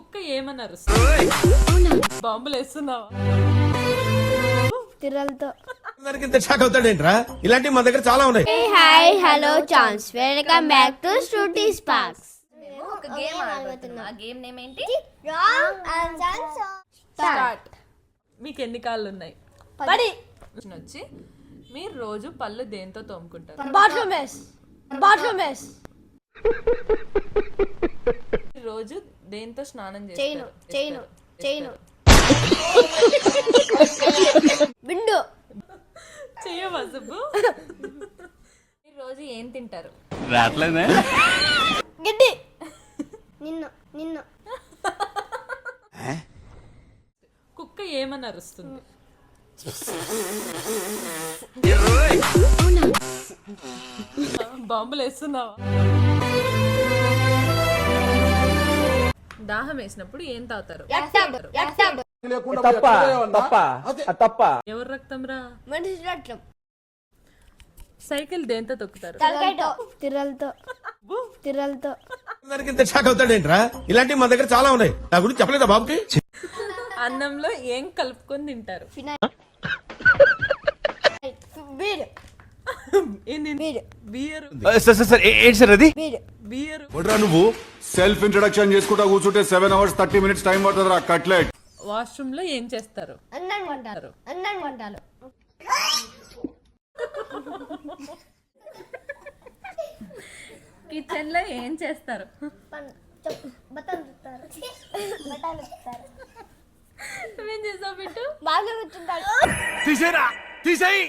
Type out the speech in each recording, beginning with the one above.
కుక్క ఏమని అరుస్తుంది? బాంబులు వేస్తున్నావా? తిరలతో షాక్ అవుతాడేంట్రా? ఇలాంటివి మా దగ్గర చాలా ఉన్నాయి. Hi hello chance welcome back to Shruti sparks. ఒక గేమ్ ఆడుతున్నాం. ఆ గేమ్ నేమ్ ఏంటి? స్టార్ట్. మీకు ఎన్ని కాళ్ళు ఉన్నాయి? 10. వచ్చి మీరు రోజు పళ్ళు దేంతో తోముకుంటారు? బాత్రూమ్ రోజు దేంతో స్నానం చైను చేస్తారు? బిండు చెయ్యవా సుబ్బు? మీరు రోజు ఏం తింటారు? రాట్లేదే గిడ్డి నిన్ను కుక్క ఏమని అరుస్తుంది? బాంబులు వేస్తున్నావా? దాహం వేసినప్పుడు ఏం తాగుతారు? ఎవరు రక్తం రా? మనిషి రక్తం. సైకిల్ దేంతో తొక్కుతారు? తిరలతో షాక్ అవుతాడేంట్రా? ఇలాంటివి మా దగ్గర చాలా ఉన్నాయి. నా గురించి చెప్పలేదా బాబుకి? అన్నంలో ఏం కలుపుకొని తింటారు? బియర్. సార్ ఏంటి సార్ అది? బియర్. నువ్వు సెల్ఫ్ ఇంట్రొడక్షన్ చేసుకుంటా కూర్చుంటే 7 hours 30 minutes టైం పడుతుంది రా కట్లెట్. వాష్రూమ్ లో ఏం చేస్తారు? అన్నం వంటారు కిచెన్ లో ఏం చేస్తారు? నువ్వేం చేసావు బిట్టు? బాగా కూర్చుంటాడు. తీసేరా తీసేయి.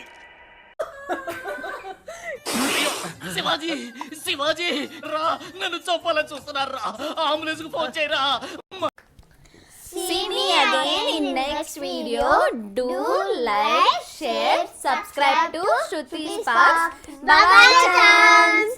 శివాజీ రా, నన్ను చంపాలని చూస్తున్నారు రా, అంబులెన్స్ కు ఫోన్ చేయరా. See me again in next video. Do like, share, subscribe to Shruti Sparks. Bye bye chance.